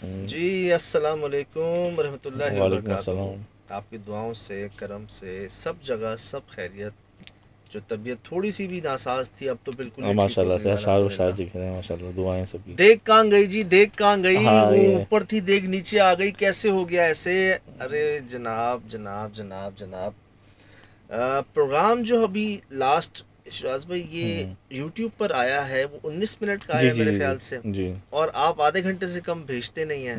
हम्म, जी, अस्सलाम वालेकुम रहमतुल्लाहि व वालेकुम बरकातुहू। अस्सलाम। आपकी दुआओं से, करम से सब जगह सब खैरियत। जो तबीयत थोड़ी सी भी नासाज थी, अब तो बिल्कुल ही ठीक हो माशाल्लाह गई से अशार वशार अल्हम्दुलिल्लाह। दिख रहे हैं, माशाल्लाह दुआएं सबकी। देख कहाँ गई जी, देख कहाँ गई, हाँ वो ये ऊपर थी देख नीचे आ गई, कैसे हो गया ऐसे? अरे जनाब जनाब जनाब जनाब, प्रोग्राम जो अभी लास्ट, शिराज भाई, ये हम्म, यूट्यूब पर आया है, वो 19 मिनट का जी आया जी मेरे जी ख्याल से। जी जी। और आप आधे घंटे से कम भेजते नहीं हैं।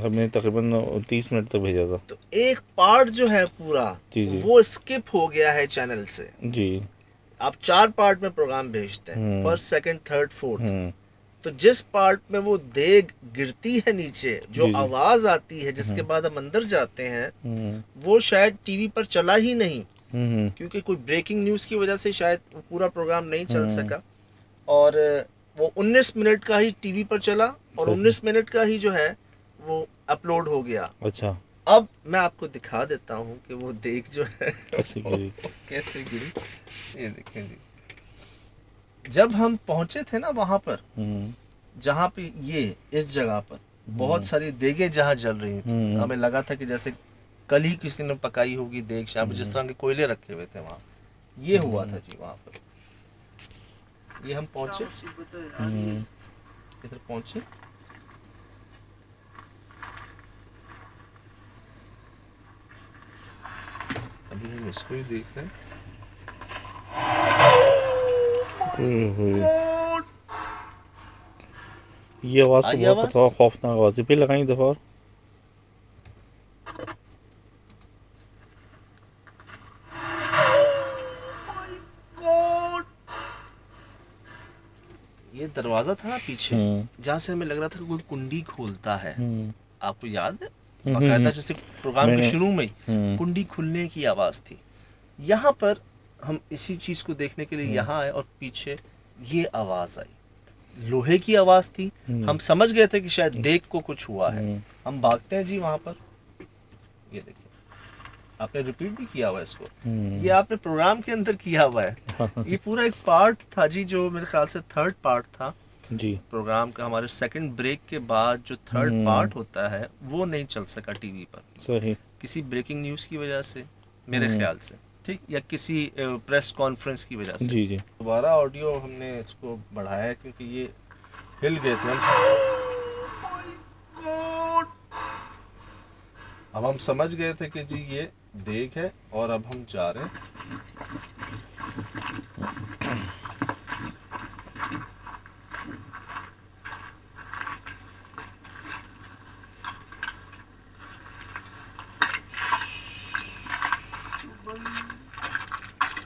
हमने तकरीबन 30 मिनट तक भेजा था। तो एक पार्ट जो है पूरा, जी जी वो स्किप हो गया है चैनल से। जी। आप 4 पार्ट में प्रोग्राम भेजते हैं, हम्म फर्स्ट सेकंड थर्ड फोर्थ। हम्म तो जिस पार्ट में वो देग गिरती है नीचे, जो जी जी। आवाज आती है, जिसके हम्म बाद हम अंदर जाते हैं, हम्म वो शायद टीवी पर चला ही नहीं। हम्म क्योंकि कोई ब्रेकिंग न्यूज की वजह से शायद वो पूरा प्रोग्राम नहीं चल हम्म, सका। और वो 19 मिनट का ही टीवी पर चला, और सही। 19 मिनट का ही जो है वो अपलोड हो गया। अच्छा। अब मैं आपको दिखा देता हूँ कि वो देख जो है कैसे गिरी? कैसे गिरी। ये देखें जी, जब हम पहुंचे थे ना वहां पर, हम्म जहाँ पे ये, इस जगह पर बहुत हम्म सारी देगे जहाँ जल रही थी, हम्म हमें लगा था कि जैसे कल ही किसी ने पकाई होगी देग, शाम जिस हम्म तरह के कोयले रखे हुए थे वहां। ये हुआ हम्म था जी वहां पर। ये हम पहुंचे, हम्म, इधर पहुंचे। अभी हम इसको ही देख रहे ओए होए। हैं। ये आवाज़ तो आई बहुत आवाज? खतरनाक खौफनाक आवाज़ है, फिर लगाई एक दफ़ा और। ये दरवाजा था ना पीछे, हम्म जहाँ से हमें लग रहा था कि कोई कुंडी खोलता है। हम्म आपको याद है? हम्म। बाकायदा जैसे प्रोग्राम के मैंने शुरू में ही हम्म कुंडी खुलने की आवाज़ थी। यहाँ पर हम इसी चीज़ को देखने के लिए हम्म यहाँ आए, और पीछे ये आवाज़ आई, लोहे की आवाज़ थी। हम्म हम समझ गए थे कि शायद देख को कुछ हुआ है। हम्म हम भागते हैं जी वहाँ पर। ये देखिए, आपने रिपीट भी किया हुआ है इसको। ये हम्म, आपने प्रोग्राम के अंदर किया हुआ है। हाँ, हाँ, ये पूरा एक पार्ट था जी, जो मेरे ख्याल से थर्ड पार्ट था जी। प्रोग्राम का। हमारे सेकंड ब्रेक के बाद जो थर्ड हम्म, पार्ट होता है, वो नहीं चल सका टीवी पर, सही। किसी ब्रेकिंग न्यूज़ की वजह से, मेरे हम्म, ख्याल से। ठीक, या किसी प्रेस कॉन्फ्रेंस की वजह से। जी जी। दोबारा ऑडियो हमने इसको बढ़ाया, क्योंकि ये हिल गए थे हम। अब हम समझ गए थे कि जी ये देख है, और अब हम जा रहे हैं।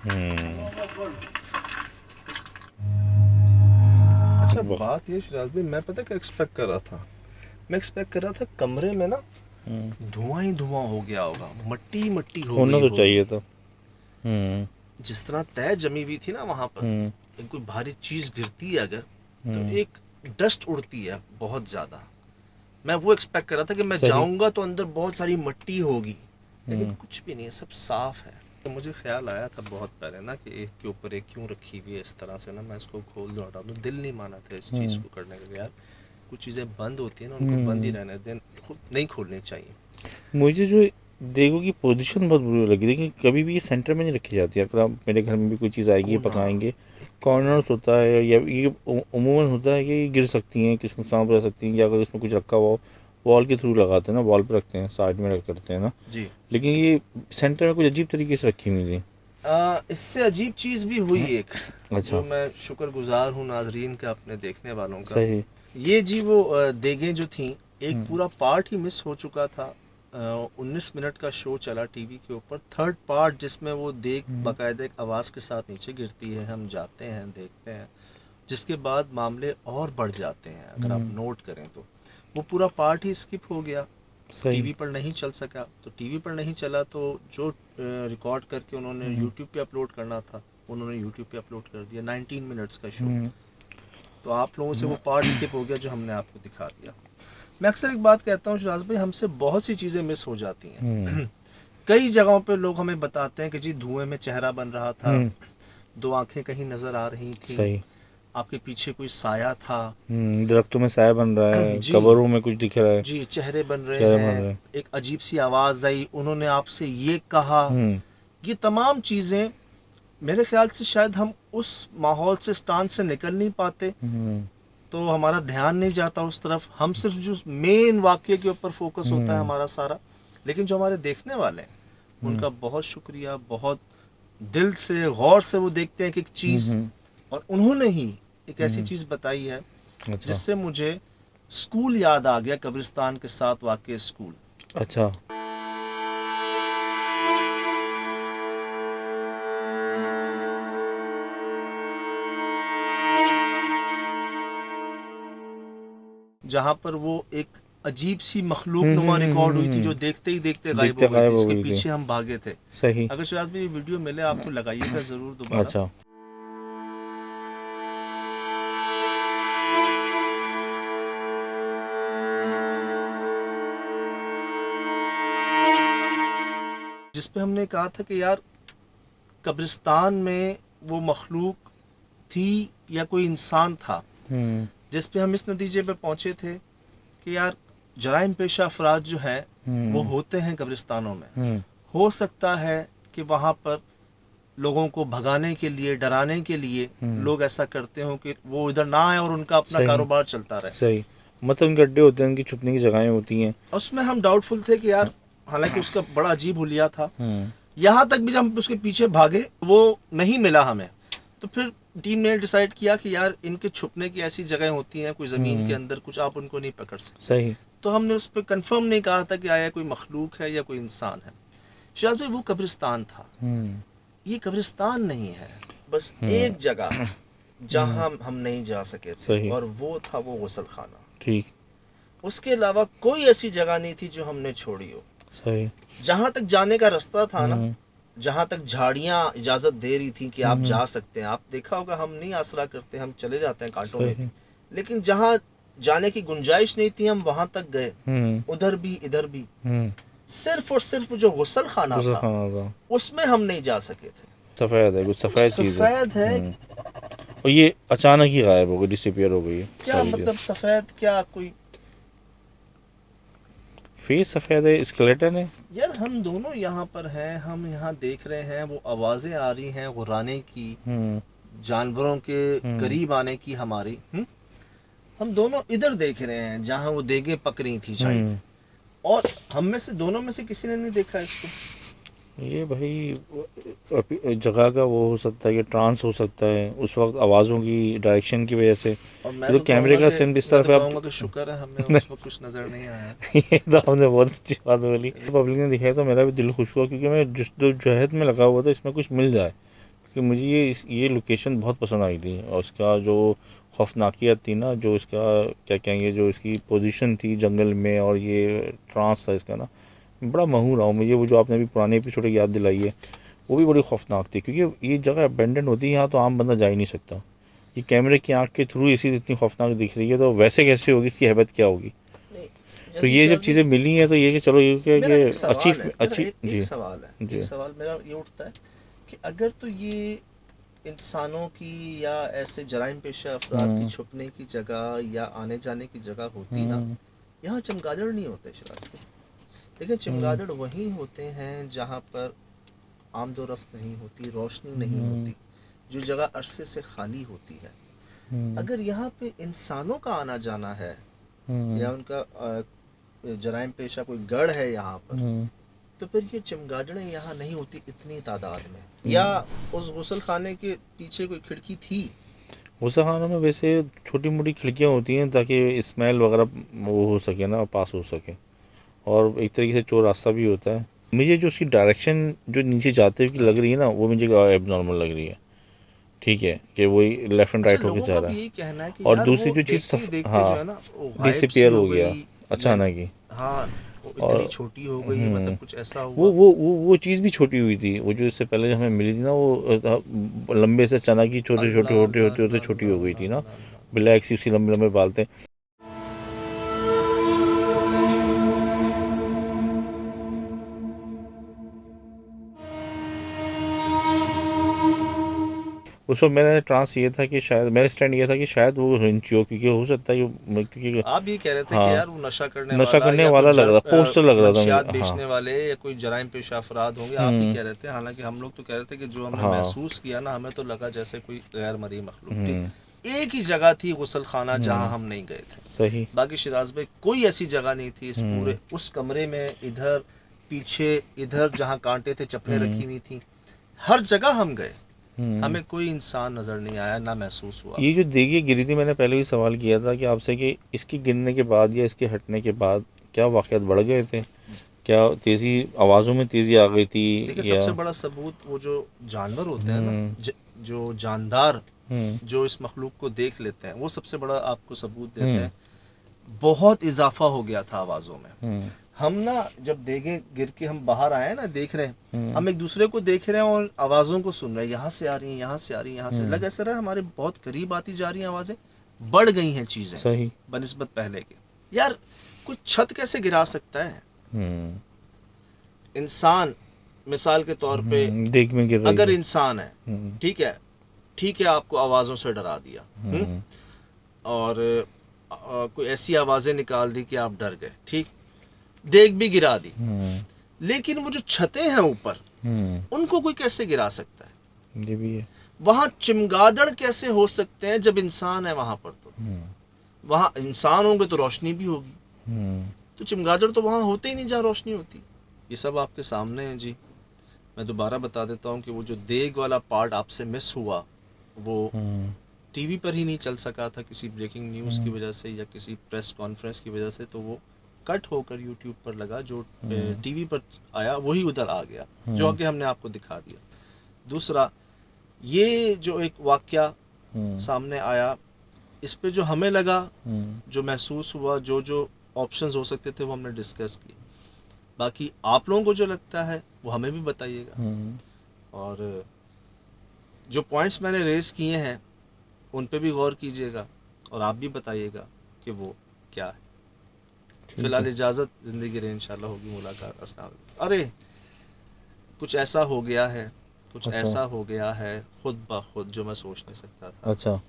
हम्म, अच्छा, वाह। बात ये शिराज भाई, मैं पता क्या एक्सपेक्ट कर रहा था? मैं एक्सपेक्ट कर रहा था कमरे में ना हम्म, धुआं ही धुआं हो गया होगा, मट्टी मट्टी हो होना गई तो होगी। चाहिए था। हम्म जिस तरह तय जमी हुई थी ना वहां पर, हम्म कोई भारी चीज गिरती है अगर, तो हम्म, एक डस्ट उड़ती है बहुत ज्यादा। मैं वो एक्सपेक्ट कर रहा था कि मैं सही। जाऊंगा तो अंदर बहुत सारी मट्टी होगी, लेकिन हम्म कुछ भी नहीं है, सब साफ है। तो मुझे ख्याल आया था बहुत पहले ना कि एक के ऊपर एक क्यों रखी हुई है इस तरह से ना, मैं इसको खोल दूं हटा दूं। दिल नहीं माना था इस चीज़ हम्म को करने के लिए यार। कुछ चीज़ें बंद होती हैं ना, उनको बंद ही हम्म। रहने दें, खुद नहीं खोलनी चाहिए। मुझे जो देखो कि पोजीशन बहुत बुरी लगी थी कि कभी भी ये सेंटर में नहीं रखी जाती है। अगर आप मेरे घर में भी कोई चीज़ आएगी कोना, पकाएंगे, एक कोना। कॉर्नर्स होता है, या ये उमूमन होता है कि ये गिर सकती हैं, किसी नुकसान पहुंचा सकती हैं, या अगर इसमें कुछ रखा हुआ हो, वॉल के थ्रू लगाते हैं ना, वॉल पे रखते हैं, साइड में रख करते हैं ना। जी। लेकिन ये सेंटर में कुछ अजीब तरीके से रखी हुई थी। इससे अजीब चीज़ भी हुई एक, जो अच्छा। मैं शुक्रगुजार हूँ नाजरीन का, अपने देखने वालों का। सही। ये जी वो देगें जो थी, एक हम्म पूरा पार्ट ही मिस हो चुका था। 19 मिनट का शो चला टीवी के ऊपर, थर्ड पार्ट, जिसमें वो देग हम्म बाकायदा एक आवाज़ के साथ नीचे गिरती है, हम जाते हैं देखते हैं। जिसके बाद मामले और बढ़ जाते हैं, अगर आप हम्म, नोट करें तो। वो पूरा पार्ट ही स्किप हो गया, सही। टीवी पर नहीं चल सका। तो टीवी पर नहीं चला तो जो रिकॉर्ड करके उन्होंने हम्म यूट्यूब पे अपलोड करना था, उन्होंने यूट्यूब पे अपलोड कर दिया, 19 मिनट्स का शो। हम्म तो आप लोगों से वो पार्ट स्किप हो गया जो हमने आपको दिखा दिया। मैं अक्सर एक बात कहता हूँ शिराज भाई, हमसे बहुत सी चीज़ें मिस हो जाती हम्म हैं। कई जगहों पे लोग हमें बताते हैं कि जी धुएं में चेहरा बन रहा था, हम्म, दो आंखें कहीं नज़र आ रही थी, सही। आपके पीछे कोई साया था। दरख्तों में साया बन रहा है, जी कब्रों में कुछ दिख रहा है, जी, चेहरे बन रहे चेहरे बन हैं, रहे हैं। एक अजीब सी आवाज़ आई, उन्होंने आपसे ये कहा। हम्म ये तमाम चीज़ें मेरे ख्याल से शायद हम उस माहौल से स्टान से निकल नहीं पाते, हम्म तो हमारा ध्यान नहीं जाता उस तरफ, हम सिर्फ जो मेन वाक्य के ऊपर फोकस होता है हम्म हमारा सारा। लेकिन जो हमारे देखने वाले हैं हम्म उनका बहुत शुक्रिया, बहुत दिल से गौर से वो देखते हैं कि एक चीज़, हम्म और उन्होंने ही एक ऐसी हम्म, चीज़ बताई है अच्छा जिससे मुझे स्कूल याद आ गया, कब्रिस्तान के साथ वाकई स्कूल। अच्छा। जहाँ पर वो एक अजीब सी मखलूक नुमा रिकॉर्ड हुई थी जो देखते ही देखते गायब देखते हो गई थी, गायब हो इसके गई थी। पीछे हम भागे थे। सही। अगर शिराज भाई ये वीडियो मिले आपको लगाइएगा ज़रूर दोबारा। अच्छा। जिस पे हमने कहा था कि यार कब्रिस्तान में वो मखलूक थी या कोई इंसान था, हम्म जिस पे हम इस नतीजे पे पहुंचे थे कि यार जराइम पेशा अफराद जो हैं वो हम्म होते हैं कब्रिस्तानों में। हम्म हो सकता है कि वहाँ पर लोगों को भगाने के लिए, डराने के लिए हम्म, लोग ऐसा करते हों कि वो इधर ना आए और उनका अपना सही कारोबार चलता रहे। सही। मतलब गड्ढे होते हैं, उनकी छुपने की जगहें होती हैं। उसमें हम डाउटफुल थे कि यार, हालांकि उसका बड़ा अजीब हुलिया था, हम्म यहाँ तक भी जब हम उसके पीछे भागे वो नहीं मिला हमें, तो फिर टीम ने डिसाइड किया कि यार इनके छुपने की ऐसी जगह होती हैं कोई ज़मीन के हम्म, अंदर, कुछ आप उनको नहीं पकड़ सकते। सही। तो हमने उस पर कंफर्म नहीं कहा था कि आया कोई मखलूक है या कोई इंसान है। शायद भाई वो कब्रिस्तान था, हम्म ये कब्रिस्तान नहीं है, बस हम्म एक जगह हम्म, जहां हम नहीं जा सके थे, सही। और वो था वो गुसल खाना। ठीक। उसके अलावा कोई ऐसी जगह नहीं थी जो हमने छोड़ी हो। सही। जहां तक जाने का रास्ता था ना, हम्म जहां तक झाड़ियां इजाजत दे रही थी कि आप हम्म, जा सकते हैं, आप देखा होगा हम नहीं आसरा करते, हम चले जाते हैं कांटों में भी, सही। लेकिन जहां जाने की गुंजाइश नहीं थी हम वहां तक गए, हम्म उधर भी इधर भी। हम्म सिर्फ और सिर्फ जो गुसल खाना गुस्सा था खाना था। उसमें हम नहीं जा सके थे। सफ़ेद है, कुछ वो सफ़ेद चीज़ है। सफेद है। और ये अचानक ही गायब हो गई, डिसअपियर हो गई है क्या सारी चीज़। मतलब सफेद, क्या कोई, फेस सफ़ेद है, स्केलेटन है। यार हम दोनों यहाँ पर हैं, हम यहाँ देख रहे हैं, वो आवाज़ें आ रही हैं गुर्राने की, हम्म जानवरों के हम्म करीब आने की हमारी, हम दोनों इधर देख रहे हैं जहाँ वो देगे पक रही थी शायद, हम्म और हम में से दोनों में से किसी ने नहीं देखा इसको। ये भाई जगह का वो हो सकता है कि ट्रांस हो सकता है उस वक्त आवाज़ों की डायरेक्शन की वजह से। और ये तो कैमरे का सिम इस तरफ है अब। कि शुक्र है हमें उस वक्त कुछ नज़र नहीं आया। ये तो आपने बहुत अच्छी बात बोली। पब्लिक ने दिखाया तो मेरा भी दिल खुश हुआ, क्योंकि मैं जिस जो जहद में लगा हुआ था इसमें कुछ मिल जाए, क्योंकि मुझे ये लोकेशन बहुत पसंद आई थी, और इसका जो खौफनाकियत थी ना, जो इसका क्या कहेंगे, जो इसकी पोजीशन थी जंगल में, और ये ट्रांस था इसका ना, बड़ा महूर रहा हूँ मुझे। वो जो आपने अभी पुराने एपिसोड की याद दिलाई है, वो भी बड़ी खौफनाक थी, क्योंकि ये जगह अबेंडन होती है यहाँ तो आम बंदा जा ही नहीं सकता। ये कैमरे की आंख के थ्रू इसी इतनी खौफनाक दिख रही है, तो वैसे कैसे होगी, इसकी हैबत क्या होगी। नहीं, तो जैसे ये जब शायद चीज़ें मिली हैं तो ये कि चलो, ये क्या मेरा कि एक अच्छी सवाल है, मेरा अच्छी। एक जी सवाल है, जी। एक सवाल मेरा ये उठता है कि अगर तो ये इंसानों की या ऐसे जराइम पेशा अफराद की हम्म छुपने की जगह या आने जाने की जगह होती ना, हम्म यहाँ चमगादड़ नहीं होते शराज पे। देखिए हम्म चमगादड़ वहीं होते हैं जहाँ पर आमदोरफ्त नहीं होती, रोशनी नहीं हम्म होती, जो जगह अरसे से खाली होती है। हम्म अगर यहाँ पे इंसानों का आना जाना है हम्म या उनका जराइम पेशा कोई गढ़ है यहाँ पर, हम्म तो फिर ये चमगादड़ें यहाँ नहीं होती इतनी तादाद में, या हम्म। उस गुसल खाने के पीछे कोई खिड़की थी। गुस्साखानों में वैसे छोटी मोटी खिड़कियाँ होती हैं ताकि स्मेल वगैरह वो हो सके ना, पास हो सके, और एक तरीके से चोर रास्ता भी होता है। मुझे जो उसकी डायरेक्शन जो नीचे जाते हुए की हाँ। लग रही है ना, वो मुझे एबनॉर्मल लग रही है। ठीक है कि वही लेफ्ट एंड अच्छा, राइट होके लोगों जा का रहा भी है। यही कहना है कि और यार दूसरी वो जो चीज़ देखते ही देखते जो हाँ, है ना वो गायब सी डिसअपियर हो हो गया गई, या अचानक ही। हाँ वो इतनी और छोटी हो गई, मतलब कुछ ऐसा वो हुआ। वो वो वो चीज़ भी छोटी हुई थी, वो जो इससे पहले हमें मिली थी ना, वो लंबे से चना की छोटे छोटे अल्लाह होते अल्लाह होते होते अल्लाह छोटी अल्लाह हो गई अल्लाह थी ना। अल्लाह अल्लाह। ब्लैक सी उसकी लंबे लंबे बाल थे। उस वक्त मेरा ट्रांस ये था कि शायद मेरा स्टैंड ये था कि शायद वो हिंची हो, क्योंकि हो सकता है क्योंकि आप ये कह रहे थे कि हाँ यार वो नशा करने नशा वाला करने या कोई वाला लग रहा, पोस्टर लग रहा था मंशियात मुझे। हाँ। बेचने वाले या कोई जराइम पेशा अफराद होंगे, आप ही हम्म। कह रहे थे। हालांकि हम लोग तो कह रहे थे कि जो हमने हाँ। महसूस किया ना, हमें तो लगा जैसे कोई गैर मरी मखलूक थी। हम्म। एक ही जगह थी गुसल खाना जहां हम्म। हम नहीं गए थे। सही। बाकी शिराज भाई कोई ऐसी जगह नहीं थी इस हम्म। पूरे उस कमरे में, इधर पीछे इधर जहां कांटे थे चप्पलें रखी हम्म। हुई थी, हर जगह हम गए, हम्म। हमें कोई इंसान नजर नहीं आया, ना महसूस हुआ। ये जो देगी गिरी थी, मैंने पहले भी सवाल किया था कि आपसे कि इसकी गिरने के बाद या इसके हटने के बाद क्या वाक़यात बढ़ गए थे, क्या तेज़ी, आवाज़ों में तेज़ी आ गई थी देखिए या? सबसे बड़ा सबूत वो जो जानवर होते हैं ना, हम्म। जो जानदार, हम्म। जो इस मखलूक को देख लेते हैं, वो सबसे बड़ा आपको सबूत देते हम्म। हैं। बहुत इजाफा हो गया था आवाज़ों में। हम्म। हम ना जब देगे गिर के हम बाहर आए ना, देख रहे हैं, हम्म। हम एक दूसरे को देख रहे हैं और आवाज़ों को सुन रहे हैं, यहाँ से आ रही हैं, यहाँ से आ रही हैं, यहाँ से हम्म। लग ऐसा रहा है हमारे बहुत करीब आती जा रही हैं आवाज़ें, बढ़ गई हैं चीज़ें सही। बनिस्बत पहले के। यार कुछ छत कैसे गिरा सकता है हम्म। इंसान? मिसाल के तौर पे देख में गिर रही अगर है। इंसान है, हम्म। ठीक है, ठीक है, आपको आवाज़ों से डरा दिया, हम्म। और कोई ऐसी आवाज़ें निकाल दी कि आप डर गए, ठीक, देख भी गिरा दी, हम्म। लेकिन वो जो छतें हैं ऊपर, हम्म। उनको कोई कैसे गिरा सकता है? ये भी है। वहां चिमगादड़ कैसे हो सकते हैं जब इंसान है वहां पर? तो हम्म। वहां इंसान होंगे तो रोशनी भी होगी, हम्म। तो चिमगादड़ तो वहां होते ही नहीं जहां रोशनी होती। ये सब आपके सामने है जी। मैं दोबारा बता देता हूँ कि वो जो देग वाला पार्ट आपसे मिस हुआ, वो हम्म। टीवी पर ही नहीं चल सका था किसी ब्रेकिंग न्यूज़ की हम्म। वजह से या किसी प्रेस कॉन्फ्रेंस की वजह से, तो वो कट होकर यूट्यूब पर लगा। जो हम्म। टीवी पर आया वही उधर आ गया, जो हम्म। कि हमने आपको दिखा दिया। दूसरा, ये जो एक वाक्या हम्म। सामने आया, इस पे जो हमें लगा, हम्म। जो महसूस हुआ, जो जो ऑप्शंस हो सकते थे, वो हमने डिस्कस किए। बाकी आप लोगों को जो लगता है वो हमें भी बताइएगा, हम्म। और जो पॉइंट्स मैंने रेज किए हैं उन पे भी गौर कीजिएगा, और आप भी बताइएगा कि वो क्या है। ठीक फिलहाल है। इजाज़त, ज़िंदगी रहे, इंशाल्लाह होगी मुलाकात। अस्सलाम वालेकुम। अरे कुछ ऐसा हो गया है, कुछ अच्छा। ऐसा हो गया है खुद ब खुद जो मैं सोच नहीं सकता था। अच्छा।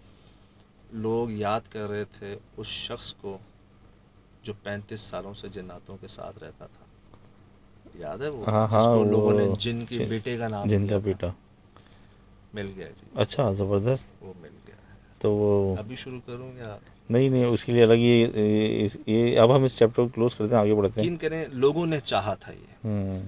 लोग याद कर रहे थे उस शख्स को जो 35 सालों से जिन्नातों के साथ रहता था। याद है वो, हाँ हाँ, जिसको लोगों ने वो जिन के बेटे का नाम जिनका दिया था? बेटा। मिल गया जी, अच्छा, ज़बरदस्त। वो मिल गया है। तो वो अभी शुरू करूं या नहीं नहीं, उसके लिए अलग ये अब हम इस चैप्टर को क्लोज करते हैं, आगे बढ़ते हैं। यकीन करें लोगों ने चाहा था ये। हम्म।